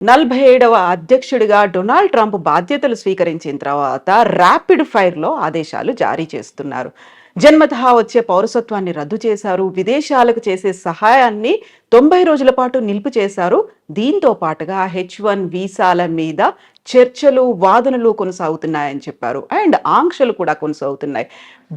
47వ అధ్యక్షుడిగా Donald Trump బాధ్యతలు స్వీకరించిన తర్వాత ర్యాపిడ్ ఫైర్‌లో ఆదేశాలు జారీ చేస్తున్నారు. జన్మతహా వచ్చే పౌరసత్వాన్ని రద్దు చేశారు. విదేశాలకు చేసే సహాయాన్ని 90 రోజుల పాటు నిలుపు చేశారు. దీంతో పాటుగా H1 వీసాల మీద చర్చలు, వాదనలు కొనసాగుతున్నాయని చెప్పారు. అండ్ ఆంక్షలు కూడా కొనసాగుతున్నాయి.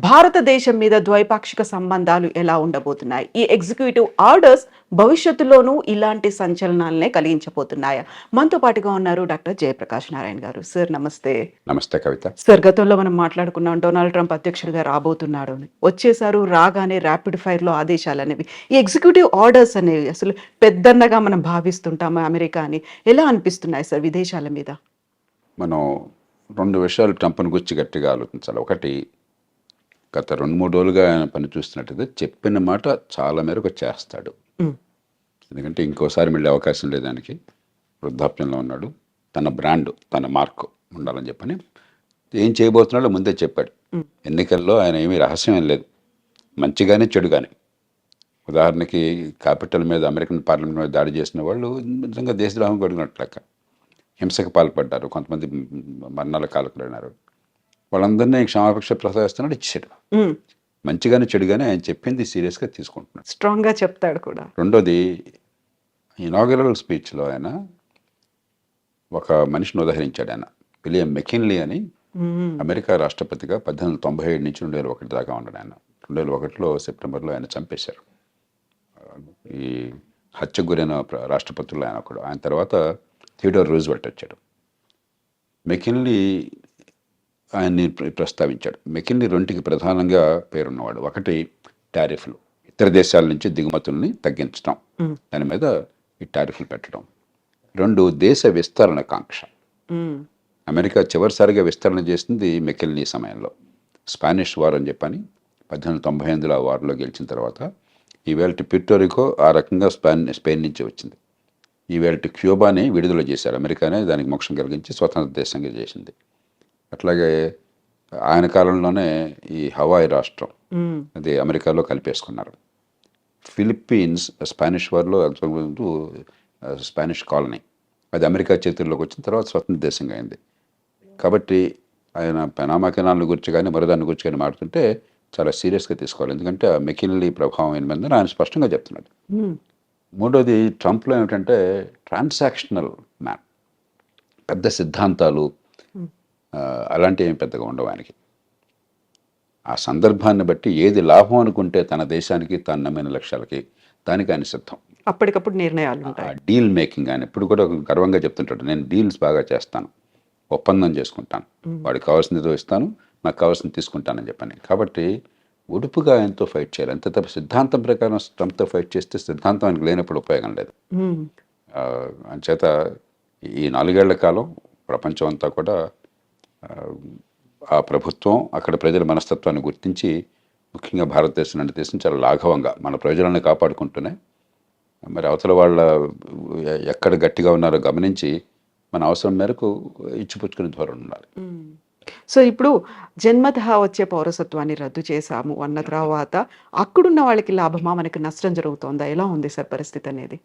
భారతదేశం మీద ద్వైపాక్షిక సంబంధాలు ఎలా ఉండబోతున్నాయి? ఈ ఎగ్జిక్యూటివ్ ఆర్డర్స్ భవిష్యత్తులోనూ ఇలాంటి సంచలనాలనే కలిగించబోతున్నాయా? మనతో పాటుగా ఉన్నారు డాక్టర్ జయప్రకాష్ నారాయణ గారు. సార్ నమస్తే. నమస్తే కవిత. సార్ గతంలో మనం మాట్లాడుకున్నాం డొనాల్డ్ ట్రంప్ అధ్యక్షుడిగా రాబోతున్నాడు అని. వచ్చేసారు, రాగానే ర్యాపిడ్ ఫైర్‌లో ఆదేశాలనేవి. ఈ ఎగ్జిక్యూటివ్ ఆర్డర్స్ అనేవి అసలు పెద్దన్నగా మనం భావిస్తుంటాము అమెరికాని. ఎలా అనిపిస్తున్నాయి సార్ విదేశాల మీద? మనం 2 విషయాలు ట్రంప్‌ని గురించి గట్టిగా ఆలోచించాలి. ఒకటి, గత 2-3 రోజులుగా ఆయన పని చూస్తున్నట్టయితే చెప్పిన మాట చాలా మేరకు చేస్తాడు. హ్మ్. ఎందుకంటే ఇంకోసారి మళ్ళీ అవకాశం లేదు ఆయనకి. వృద్ధాప్యంలో ఉన్నాడు. తన బ్రాండ్, తన మార్క్ ఉండాలని చెప్పని ఏం చేయబోతున్నాడో ముందే చెప్పాడు. హ్మ్. ఎన్నికల్లో ఆయన ఏమీ రహస్యం ఏం లేదు. మంచి గాని, చెడు గాని. ఉదాహరణకి క్యాపిటల్ మీద, అమెరికన్ పార్లమెంట్ మీద దాడి చేసిన వాళ్ళు నిజంగా దేశద్రోహం కొడిగినట్టు లెక్క. హింసకు పాల్పడ్డారు, కొంతమంది మరణాల కాలకులైనారు. వాళ్ళందరినీ క్షమాపక్ష ప్రసాదిస్తున్నాడు, ఇచ్చాడు. హ్మ్. మంచిగానే చెడుగానే ఆయన చెప్పింది సీరియస్గా తీసుకుంటున్నాడు. స్ట్రాంగ్‌గా చెప్తాడు కూడా. రెండోది, ఇనాగరల్ స్పీచ్లో ఆయన ఒక మనిషిని ఉదహరించాడు. ఆయన విలియం మెకిన్లీ అని, హ్మ్. అమెరికా రాష్ట్రపతిగా 1897 నుంచి 2001 దాకా ఉన్నాడు ఆయన. 2001లో సెప్టెంబర్లో ఆయన చంపేశారు. ఈ హత్యకు గురైన రాష్ట్రపతుల్లో ఆయన ఒకడు. ఆయన తర్వాత థియోడోర్ రూజ్వెల్ట్ వచ్చాడు. మెకిన్లీ ఆయన్ని ప్రస్తావించాడు. మెకిన్లీ 2కి ప్రధానంగా పేరున్నవాడు. ఒకటి, టారిఫ్లు, ఇతర దేశాల నుంచి దిగుమతుల్ని తగ్గించడం, హ్మ్. దాని మీద ఈ టారిఫ్లు పెట్టడం. 2, దేశ విస్తరణ కాంక్ష. హ్మ్. అమెరికా చివరిసారిగా విస్తరణ చేసింది మెకిన్లీ సమయంలో. స్పానిష్ వార్ అని చెప్పని 1898లో ఆ వార్లో గెలిచిన తర్వాత ఈవేళ ప్యూర్టోరికో ఆ రకంగా స్పెయిన్ నుంచి వచ్చింది. ఈవేళ క్యూబాని విడుదల చేశారు. అమెరికానే దానికి మోక్షం కలిగించి స్వతంత్ర దేశంగా చేసింది. అట్లాగే ఆయన కాలంలోనే ఈ హవాయి రాష్ట్రం, హ్మ్. అది అమెరికాలో కలిపేసుకున్నారు. ఫిలిప్పీన్స్ స్పానిష్ వార్లో ముందు స్పానిష్ కాలనీ, అది అమెరికా చేతుల్లోకి వచ్చిన తర్వాత స్వతంత్ర దేశంగా అయింది. కాబట్టి ఆయన పనామా కెనాల్ గురించి కానీ మరోదాని గురించి కానీ మాట్లాడుతుంటే చాలా సీరియస్గా తీసుకోవాలి. ఎందుకంటే ఆ మెకిన్లీ ప్రభావం ఏంటంటే ఆయన స్పష్టంగా చెప్తున్నాడు. హ్మ్. మూడోది, ట్రంప్లో ఏమిటంటే ట్రాన్సాక్షనల్ మ్యాన్. పెద్ద సిద్ధాంతాలు హ్మ్. అలాంటివి ఏమి పెద్దగా ఉండవు ఆయనకి. ఆ సందర్భాన్ని బట్టి ఏది లాభం అనుకుంటే తన దేశానికి, తాను నమ్మిన లక్ష్యాలకి, దానికి ఆయన సిద్ధం. అప్పటికప్పుడు ఆ నిర్ణయాలుంటాయి. డీల్ మేకింగ్ ఆయన ఎప్పుడు కూడా గర్వంగా చెప్తుంటాడు, నేను డీల్స్ బాగా చేస్తాను, ఒప్పందం చేసుకుంటాను, వాడికి కావాల్సింది ఇస్తాను, నాకు కావాల్సింది తీసుకుంటానని చెప్పని. కాబట్టి ఉడుపుగా ఆయనతో ఫైట్ చేయాలి. అంతే తప్ప సిద్ధాంతం ప్రకారం ట్రంప్తో ఫైట్ చేస్తే సిద్ధాంతం ఆయనకు లేనప్పుడు ఉపయోగం లేదు. హ్మ్. అంచేత ఈ 4 ఏళ్ల కాలం ప్రపంచం అంతా కూడా ఆ ప్రభుత్వం, అక్కడ ప్రజల మనస్తత్వాన్ని గుర్తించి, ముఖ్యంగా భారతదేశం లాంటి దేశం చాలా లాఘవంగా మన ప్రజలను కాపాడుకుంటూనే మరి అవతల వాళ్ళ ఎక్కడ గట్టిగా ఉన్నారో గమనించి మన అవసరం మేరకు ఇచ్చిపుచ్చుకునే ధోరణి ఉండాలి. హ్మ్. సో, ఇప్పుడు జన్మతహా వచ్చే పౌరసత్వాన్ని రద్దు చేశాము అన్న తర్వాత అక్కడున్న వాళ్ళకి లాభమా? మనకి నష్టం జరుగుతోందా? ఎలా ఉంది సార్ పరిస్థితి అనేది?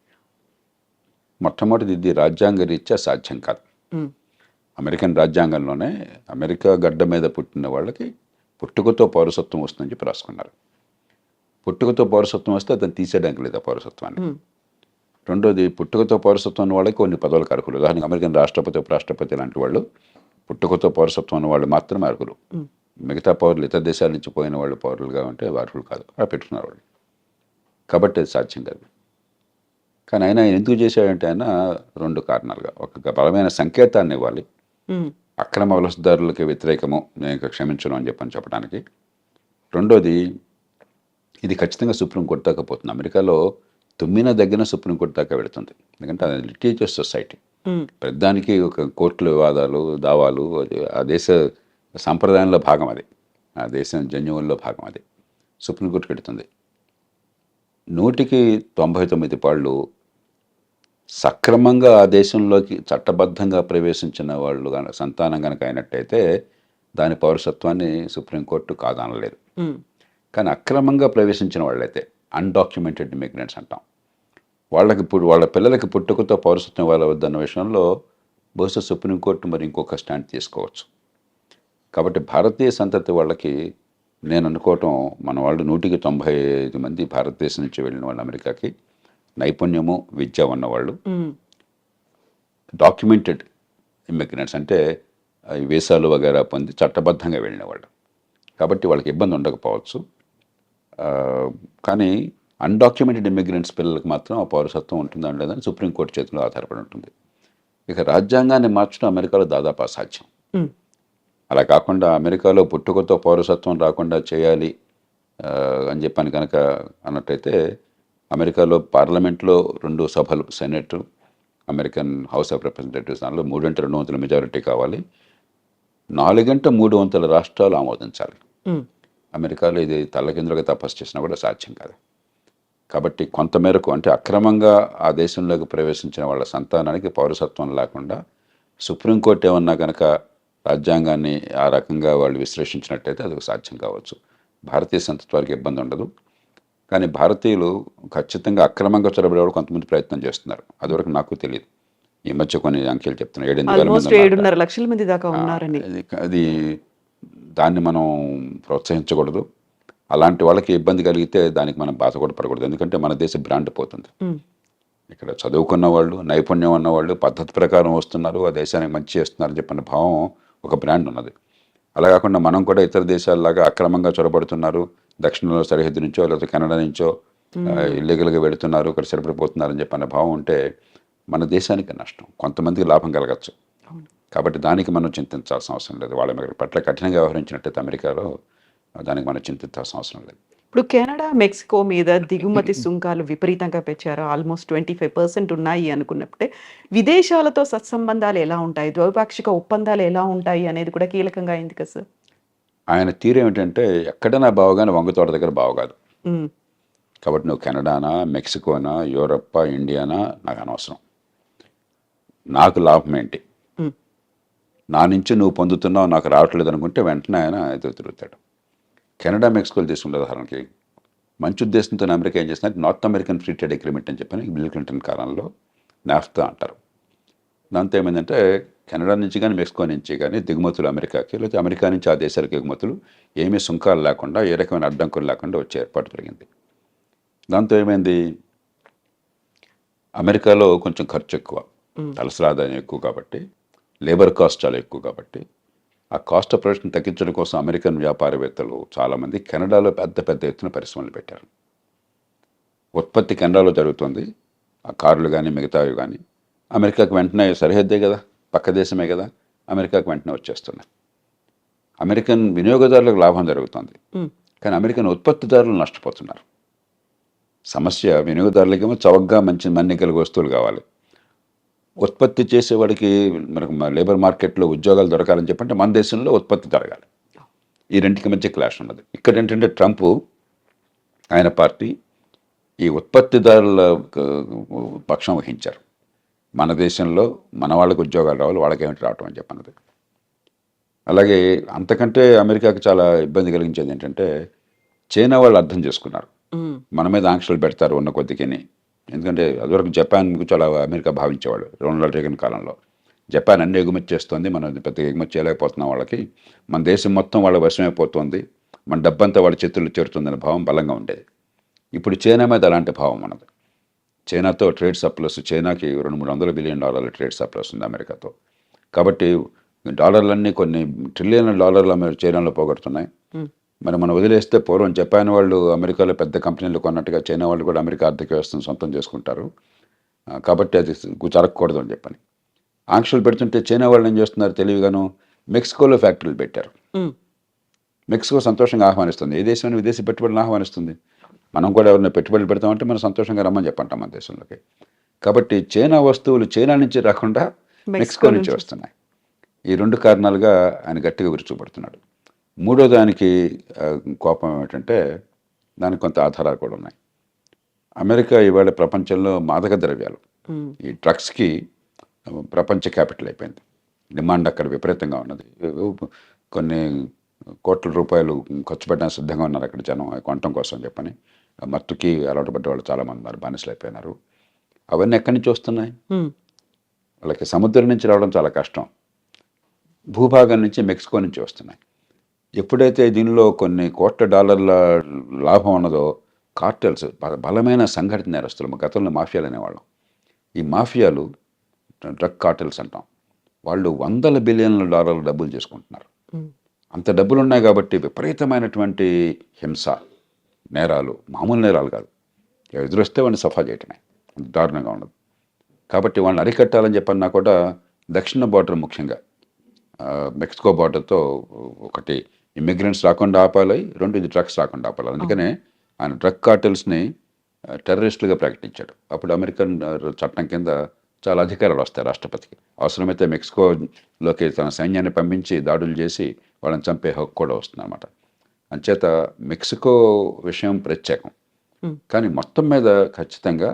మొట్టమొదటిది, ఇది రాజ్యాంగ రీత్యా సాధ్యం కాదు. హ్మ్. అమెరికన్ రాజ్యాంగంలోనే అమెరికా గడ్డ మీద పుట్టిన వాళ్ళకి పుట్టుకతో పౌరసత్వం వస్తుందని చెప్పి రాసుకున్నారు. పుట్టుకతో పౌరసత్వం వస్తే అతను తీసేయడానికి లేదు ఆ పౌరసత్వాన్ని. హ్మ్. రెండోది, పుట్టుకతో పౌరసత్వం ఉన్న వాళ్ళకి కొన్ని పదవులకు అర్హులు. ఉదాహరణకి అమెరికన్ రాష్ట్రపతి, ఉపరాష్ట్రపతి లాంటి వాళ్ళు పుట్టుకతో పౌరసత్వం ఉన్న వాళ్ళు మాత్రమే అర్హులు. హ్మ్. మిగతా పౌరులు, ఇతర దేశాల నుంచి పోయిన వాళ్ళు పౌరులుగా ఉంటే అర్హులు కాదు. అలా పెట్టుకున్నారు వాళ్ళు. కాబట్టి అది సాధ్యం కాదు. కానీ ఆయన ఎందుకు చేశాడంటే ఆయన 2 కారణాలుగా. ఒక బలమైన సంకేతాన్ని ఇవ్వాలి, హ్మ్. అక్రమ వలసదారులకి వ్యతిరేకము, నేను ఇక క్షమించను అని చెప్పడానికి. రెండోది, ఇది ఖచ్చితంగా సుప్రీంకోర్టు దాకా పోతుంది. అమెరికాలో తుమ్మిన దగ్గర సుప్రీంకోర్టు దాకా వెళుతుంది. ఎందుకంటే అది లిటిగేటివ్ సొసైటీ. హ్మ్. ప్రతిదానికి ఒక కోర్టుల వివాదాలు, దావాలు, అది ఆ దేశ సాంప్రదాయంలో భాగం అది. ఆ దేశం జన్యువుల్లో భాగం అది. సుప్రీంకోర్టుకి వెళుతుంది. 100కి 99 పాళ్ళు సక్రమంగా ఆ దేశంలోకి చట్టబద్ధంగా ప్రవేశించిన వాళ్ళు సంతానం కనుక అయినట్టయితే దాని పౌరసత్వాన్ని సుప్రీంకోర్టు కాదనలేదు. హ్మ్. కానీ అక్రమంగా ప్రవేశించిన వాళ్ళైతే, అన్డాక్యుమెంటెడ్ ఇమిగ్రెంట్స్ అంటాం, వాళ్ళకి ఇప్పుడు వాళ్ళ పిల్లలకి పుట్టుకతో పౌరసత్వం ఇవ్వవద్దన్న విషయంలో బహుశా సుప్రీంకోర్టు మరి ఇంకొక స్టాండ్ తీసుకోవచ్చు. కాబట్టి భారతీయ సంతతి వాళ్ళకి నేను అనుకోవటం మన వాళ్ళు 195 మంది భారతదేశం నుంచి వెళ్ళిన వాళ్ళు అమెరికాకి నైపుణ్యము విద్య ఉన్నవాళ్ళు ఉమ్, డాక్యుమెంటెడ్ ఇమ్మిగ్రెంట్స్ అంటే ఈ వీసాలు వగైరా పొంది చట్టబద్ధంగా వెళ్ళిన వాళ్ళు. కాబట్టి వాళ్ళకి ఇబ్బంది ఉండకపోవచ్చు. ఆ, కానీ అన్డాక్యుమెంటెడ్ ఇమ్మిగ్రెంట్స్ పిల్లలకు మాత్రం ఆ పౌరసత్వం ఉంటుందా లేదని సుప్రీంకోర్టు చేతిలో ఆధారపడి ఉంటుంది. ఇక రాజ్యాంగాన్ని మార్చడం అమెరికాలో దాదాపు అసాధ్యం. ఉమ్, అలా కాకుండా అమెరికాలో పుట్టుకతో పౌరసత్వం రాకుండా చేయాలి ఆ, అని చెప్పని కనుక అన్నట్టయితే అమెరికాలో పార్లమెంట్లో 2 సభలు, senate, American house of representatives, దానిలో 3/2 మెజారిటీ కావాలి. 4/3 రాష్ట్రాలు ఆమోదించాలి. ఉమ్, అమెరికాలో ఇది తల్లకిందులుగా తపస్సు చేసినా కూడా సాధ్యం కాదు. కాబట్టి కొంతమేరకు అంటే అక్రమంగా ఆ దేశంలోకి ప్రవేశించిన వాళ్ళ సంతానానికి పౌరసత్వం లేకుండా సుప్రీంకోర్టు ఏమన్నా కనుక రాజ్యాంగాన్ని ఆ రకంగా వాళ్ళు విశ్లేషించినట్టయితే అది సాధ్యం కావచ్చు. భారతీయ సంతతి వారికి ఇబ్బంది ఉండదు. కానీ భారతీయులు ఖచ్చితంగా అక్రమంగా చొరబడేవాడు కొంతమంది ప్రయత్నం చేస్తున్నారు. అదివరకు నాకు తెలియదు. ఈ మధ్య కొన్ని అంకెలు చెప్తున్నారు 7,000 ఆల్మోస్ట్ మంది 7.5 లక్షల మంది దాకా ఉన్నారని. అది దాన్ని మనం ప్రోత్సహించకూడదు. అలాంటి వాళ్ళకి ఇబ్బంది కలిగితే దానికి మనం బాధ కూడా పడకూడదు. ఎందుకంటే మన దేశ బ్రాండ్ పోతుంది. ఉమ్, ఇక్కడ చదువుకున్న వాళ్ళు, నైపుణ్యం ఉన్నవాళ్ళు పద్ధతి ప్రకారం వస్తున్నారు, ఆ దేశానికి మంచి చేస్తున్నారని చెప్పిన భావం ఒక బ్రాండ్ ఉన్నది. అలా కాకుండా మనం కూడా ఇతర దేశాలలాగా అక్రమంగా చొరబడుతున్నారు, దక్షిణంలో సరిహద్దు నుంచో లేకపోతే కెనడా నుంచో ఇల్లీగల్గా వెళుతున్నారు, ఇక్కడ సరిపడిపోతున్నారని చెప్పిన భావం ఉంటే మన దేశానికి నష్టం, కొంతమందికి లాభం కలగచ్చు. అవును. కాబట్టి దానికి మనం చింతించాల్సిన అవసరం లేదు. వాళ్ళ మీద పట్ల కఠినంగా వ్యవహరించినట్టయితే అమెరికాలో దానికి మనం చింతించాల్సిన అవసరం లేదు. ఇప్పుడు కెనడా, మెక్సికో మీద దిగుమతి సుంకాలు విపరీతంగా పెంచారు. ఆల్మోస్ట్ 25% ఉన్నాయి అనుకున్నప్పుడే విదేశాలతో సత్సంబంధాలు ఎలా ఉంటాయి, ద్వైపాక్షిక ఒప్పందాలు ఎలా ఉంటాయి అనేది కూడా కీలకంగా అయింది కదా సార్. ఆయన తీరు ఏమిటంటే ఎక్కడైనా బావగానే వంగతోట దగ్గర బావ కాదు. ఉమ్, కాబట్టి నువ్వు కెనడానా, మెక్సికోనా, యూరప్పా, ఇండియానా నాకు అనవసరం. నాకు లాభం ఏంటి, ఉమ్, నా నుంచి నువ్వు పొందుతున్నావు నాకు రావట్లేదు అనుకుంటే వెంటనే ఆయన ఎదురు తిరుగుతాడు. కెనడా, మెక్సికోలు తీసుకుంటే ఉదాహరణకి మంచి ఉద్దేశంతో అమెరికా ఏం చేస్తుందంటే north American free trade agreement అని చెప్పని బిల్ క్లింటన్ కాలంలో నాఫ్తా అంటారు. దాంతో ఏమైందంటే కెనడా నుంచి కానీ మెక్సికో నుంచి కానీ దిగుమతులు అమెరికాకి, లేకపోతే అమెరికా నుంచి ఆ దేశాలకు ఎగుమతులు ఏమీ సుంకాలు లేకుండా, ఏ రకమైన అడ్డంకులు లేకుండా వచ్చే ఏర్పాటు జరిగింది. దాంతో ఏమైంది, అమెరికాలో కొంచెం ఖర్చు ఎక్కువ, తలసరి ఆదాయం ఎక్కువ కాబట్టి, లేబర్ కాస్ట్ చాలా ఎక్కువ కాబట్టి ఆ కాస్ట్ ఆఫ్ ప్రొడక్షన్ తగ్గించడం కోసం అమెరికన్ వ్యాపారవేత్తలు చాలామంది కెనడాలో పెద్ద పెద్ద ఎత్తున పరిశ్రమలు పెట్టారు. ఉత్పత్తి కెనడాలో జరుగుతుంది, ఆ కార్లు కానీ మిగతావి కానీ అమెరికాకు వెంటనే సరిహద్దే కదా, పక్క దేశమే కదా, అమెరికాకు వెంటనే వచ్చేస్తున్నాయి. అమెరికన్ వినియోగదారులకు లాభం జరుగుతుంది, ఉమ్, కానీ అమెరికన్ ఉత్పత్తిదారులు నష్టపోతున్నారు. సమస్య వినియోగదారులకేమో చవకగా మంచి మన్నికల వస్తువులు కావాలి, ఉత్పత్తి చేసేవాడికి మనకు లేబర్ మార్కెట్లో ఉద్యోగాలు దొరకాలని చెప్పంటే మన దేశంలో ఉత్పత్తి జరగాలి. ఈ రెండింటికి మధ్య క్లాష్ ఉన్నది. ఇక్కడ ఏంటంటే ట్రంప్ ఆయన పార్టీ ఈ ఉత్పత్తిదారుల పక్షం వహించారు. మన దేశంలో మన వాళ్ళకి ఉద్యోగాలు రావాలి, వాళ్ళకేమిటి రావటం అని చెప్పన్నది. అలాగే అంతకంటే అమెరికాకి చాలా ఇబ్బంది కలిగించేది ఏంటంటే చైనా వాళ్ళు అర్థం చేసుకున్నారు, ఉమ్, మన మీద ఆంక్షలు పెడతారు ఉన్న కొద్దికిని. ఎందుకంటే అదివరకు జపాన్ చాలా అమెరికా భావించేవాడు రొనాల్డ్ రేగన్ కాలంలో. జపాన్ అన్ని ఎగుమతి చేస్తుంది, మనం పెద్దగా ఎగుమతి చేయలేకపోతున్నాం, వాళ్ళకి మన దేశం మొత్తం వాళ్ళ వశమైపోతుంది, మన డబ్బంతా వాళ్ళ చేతుల్లో చేరుతుందనే భావం బలంగా ఉండేది. ఇప్పుడు చైనా మీద అలాంటి భావం ఉన్నది. చైనాతో ట్రేడ్ సర్ప్లస్, చైనాకి $200-300 బిలియన్ ట్రేడ్ సర్ప్లస్ ఉంది అమెరికాతో. కాబట్టి డాలర్లన్నీ కొన్ని ట్రిలియన్ల డాలర్లు చైనాలో పోగొడుతున్నాయి. ఉమ్, మరి మనం వదిలేస్తే పూర్వం జపాన్ వాళ్ళు అమెరికాలో పెద్ద కంపెనీలు కొన్నట్టుగా చైనా వాళ్ళు కూడా అమెరికా ఆర్థిక వ్యవస్థను సొంతం చేసుకుంటారు. కాబట్టి అది జరగకూడదు అని చెప్పని ఆంక్షలు పెడుతుంటే చైనా వాళ్ళు ఏం చేస్తున్నారు తెలివిగాను, మెక్సికోలో ఫ్యాక్టరీలు పెట్టారు. ఉమ్, మెక్సికో సంతోషంగా ఆహ్వానిస్తుంది, ఏ దేశమైన విదేశీ పెట్టుబడులను ఆహ్వానిస్తుంది. మనం కూడా ఎవరైనా పెట్టుబడులు పెడతామంటే మనం సంతోషంగా రమ్మని చెప్పంటాం మన దేశంలోకి. కాబట్టి చైనా వస్తువులు చైనా నుంచి రాకుండా మెక్సికో నుంచి వస్తున్నాయి. ఈ 2 కారణాలుగా ఆయన గట్టిగా విరుచుకుపడుతున్నాడు. మూడో దానికి కోపం ఏమిటంటే దానికి కొంత ఆధారాలు కూడా ఉన్నాయి. అమెరికా ఇవాళ ప్రపంచంలో మాదక ద్రవ్యాలు, ఉమ్, ఈ డ్రగ్స్కి ప్రపంచ క్యాపిటల్ అయిపోయింది. డిమాండ్ అక్కడ విపరీతంగా ఉన్నది. కొన్ని కోట్ల రూపాయలు ఖర్చు పెట్టడానికి సిద్ధంగా ఉన్నారు అక్కడ జనం కొనటం కోసం చెప్పని. మత్తుకి అలవాటు పడ్డ వాళ్ళు చాలామంది ఉన్నారు, బానిసలు అయిపోయినారు. అవన్నీ ఎక్కడి నుంచి వస్తున్నాయి? ఉమ్, వాళ్ళకి సముద్రం నుంచి రావడం చాలా కష్టం. భూభాగం నుంచి, మెక్సికో నుంచి వస్తున్నాయి. ఎప్పుడైతే దీనిలో కొన్ని కోట్ల డాలర్ల లాభం ఉన్నదో, కార్టెల్స్, బలమైన సంఘటిత నేరస్తులు, గతంలో మాఫియాలు అనేవాళ్ళం. ఈ మాఫియాలు, డ్రగ్ కార్టెల్స్ అంటాం, వాళ్ళు వందల బిలియన్ల డాలర్ల డబ్బులు చేసుకుంటున్నారు. ఉమ్, అంత డబ్బులు ఉన్నాయి కాబట్టి విపరీతమైనటువంటి హింస, నేరాలు, మామూలు నేరాలు కాదు, ఎదురొస్తే వాడిని సఫా చేయటమే, అంత దారుణంగా ఉండదు. కాబట్టి వాళ్ళని అరికట్టాలని చెప్పన్నా కూడా దక్షిణ బార్డర్, ముఖ్యంగా మెక్సికో బార్డర్తో, ఒకటి ఇమ్మిగ్రెంట్స్ రాకుండా ఆపాలి, రెండు ఇది డ్రగ్స్ రాకుండా ఆపాలి. అందుకనే ఆయన డ్రగ్ కార్టెల్స్ని టెర్రరిస్టులుగా ప్రకటించాడు. అప్పుడు అమెరికన్ చట్టం కింద చాలా అధికారాలు వస్తాయి రాష్ట్రపతికి. అవసరమైతే మెక్సికోలోకి తన సైన్యాన్ని పంపించి దాడులు చేసి వాళ్ళని చంపే హక్కు కూడా వస్తుంది అనమాట. అంచేత మెక్సికో విషయం ప్రత్యేకం. కానీ మొత్తం మీద ఖచ్చితంగా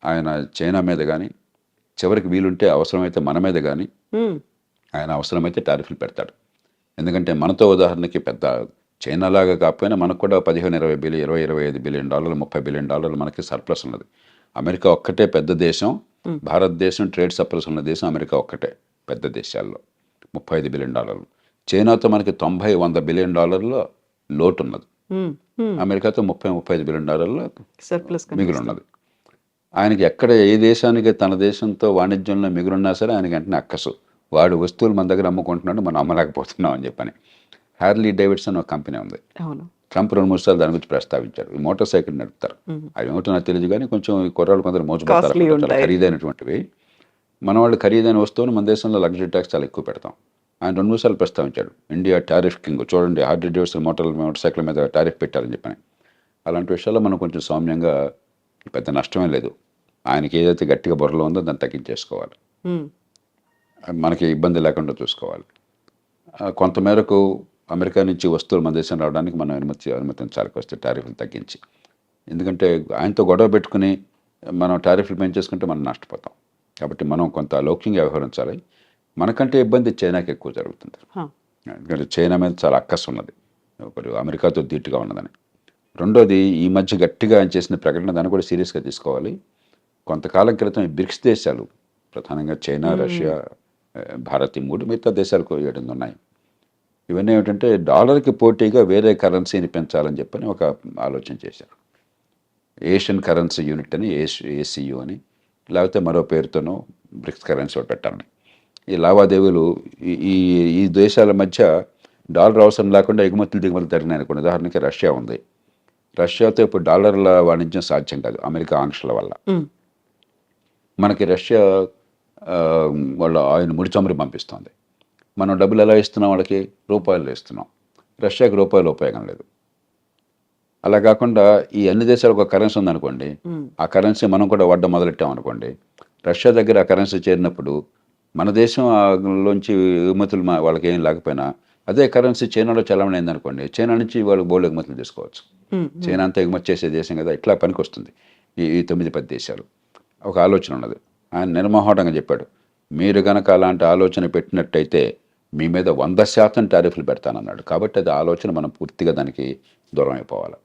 ఆయన చైనా మీద కానీ, చివరికి వీలుంటే అవసరమైతే మన మీద కానీ ఉమ్, ఆయన అవసరమైతే టారిఫ్లు పెడతాడు. ఎందుకంటే మనతో ఉదాహరణకి పెద్ద చైనా లాగా కాకపోయినా మనకు కూడా 15-20 బిలియన్, 20-25 బిలియన్ డాలర్లు, 30 బిలియన్ డాలర్లు మనకి సర్ప్లస్ ఉన్నది. అమెరికా ఒక్కటే పెద్ద దేశం. భారతదేశం ట్రేడ్ సర్ప్లస్ ఉన్న దేశం అమెరికా ఒక్కటే పెద్ద దేశాల్లో. 35 బిలియన్ డాలర్లు. చైనాతో మనకి 90-100 బిలియన్ డాలర్ల లోటు ఉన్నది. ఉమ్, ఉమ్. అమెరికాతో 30-35 బిలియన్ డాలర్ల సర్ప్లస్ మిగులు ఉన్నది. ఆయనకి ఎక్కడ ఏ దేశానికి తన దేశంతో వాణిజ్యంలో మిగులున్నా సరే ఆయనకి వెంటనే అక్కసు, వాడు వస్తువులు మన దగ్గర అమ్ముకుంటున్నాడు, మనం అమ్మలేకపోతున్నాం అని చెప్పని. హ్యార్లీ డేవిడ్సన్ ఒక కంపెనీ ఉంది. అవును. ట్రంప్ 2-3 సార్లు దాని గురించి ప్రస్తావించారు. ఈ మోటార్ సైకిల్ నడుపుతారు. అవి ఏమిటో నాకు తెలియదు కానీ కొంచెం ఈ కుర్రాళ్ళు కొందరు మోజుపడతారు, Costly చాలా ఉంటాయి. ఖరీదైనటువంటివి. మన వాళ్ళు ఖరీదైన వస్తువును మన దేశంలో లగ్జరీ ట్యాక్స్ చాలా ఎక్కువ పెడతాం. ఆయన 2-3 సార్లు ప్రస్తావించాడు, ఇండియా టారిఫ్ కింగ్, చూడండి హార్లీ డేవిడ్సన్ మోటార్ సైకిల్ మీద టారిఫ్ పెట్టారని చెప్పని. అలాంటి విషయాల్లో మనం కొంచెం సౌమ్యంగా, పెద్ద నష్టమే లేదు, ఆయనకి ఏదైతే గట్టిగా బుర్రలో ఉందో దాన్ని తగ్గించేసుకోవాలి, ఉమ్, మనకి ఇబ్బంది లేకుండా చూసుకోవాలి. కొంతమేరకు అమెరికా నుంచి వస్తువులు మన దేశం రావడానికి మనం అనుమతించాలి, వస్తే టారిఫ్లు తగ్గించి. ఎందుకంటే ఆయనతో గొడవ పెట్టుకుని మనం టారిఫ్లు పెంచేసుకుంటే మనం నష్టపోతాం. కాబట్టి మనం కొంత లౌక్యంగా వ్యవహరించాలి. మనకంటే ఇబ్బంది చైనాకి ఎక్కువ జరుగుతుంది. హా, ఎందుకంటే చైనా మీద చాలా అక్కసు ఉన్నది, ఒకటి అమెరికాతో ధీటుగా ఉన్నదని. రెండోది, ఈ మధ్య గట్టిగా ఆయన చేసిన ప్రకటన, దాన్ని కూడా సీరియస్గా తీసుకోవాలి. కొంతకాలం క్రితం ఈ బ్రిక్స్ దేశాలు, ప్రధానంగా చైనా, రష్యా, భారత్, ఈ 3, మిగతా దేశాలకు 7 ఉన్నాయి. ఇవన్నీ ఏమిటంటే డాలర్కి పోటీగా వేరే కరెన్సీని పెంచాలని చెప్పని ఒక ఆలోచన చేశారు. ఏషియన్ కరెన్సీ యూనిట్ అని, ఏసీయూ అని, లేకపోతే మరో పేరుతోనో బ్రిక్స్ కరెన్సీ ఒకటి పెట్టాలని. ఈ లావాదేవీలు ఈ ఈ దేశాల మధ్య డాలర్ అవసరం లేకుండా ఎగుమతులు దిగుమతులు జరిగినాయి అనుకోండి. ఉదాహరణకి రష్యా ఉంది. రష్యాతో ఇప్పుడు డాలర్ల వాణిజ్యం సాధ్యం కాదు అమెరికా ఆంక్షల వల్ల. ఉమ్, మనకి రష్యా వాళ్ళ ఆయన ముడి చమురు పంపిస్తుంది. మనం డబ్బులు ఎలా ఇస్తున్నాం వాళ్ళకి? రూపాయలు ఇస్తున్నాం. రష్యాకి రూపాయలు ఉపయోగం లేదు. అలా కాకుండా ఈ అన్ని దేశాలకు ఒక కరెన్సీ ఉందనుకోండి, ఆ కరెన్సీ మనం కూడా వాడడం మొదలెట్టామనుకోండి, రష్యా దగ్గర ఆ కరెన్సీ చేరినప్పుడు మన దేశం లోంచి ఎగుమతులు వాళ్ళకి ఏం లేకపోయినా అదే కరెన్సీ చైనాలో చలామణి అయిందనుకోండి, చైనా నుంచి వాళ్ళు బోల్డ్ ఎగుమతులు తీసుకోవచ్చు. చైనా అంతా ఎగుమతి చేసే దేశం కదా, ఇట్లా పనికి వస్తుంది ఈ 9-10 దేశాలు. ఒక ఆలోచన ఉన్నది. ఆయన నిర్మోహటంగా చెప్పాడు, మీరు కనుక అలాంటి ఆలోచన పెట్టినట్టయితే మీ మీద 100% టారిఫ్లు పెడతానన్నాడు. కాబట్టి అది ఆలోచన మనం పూర్తిగా దానికి దూరం అయిపోవాలి.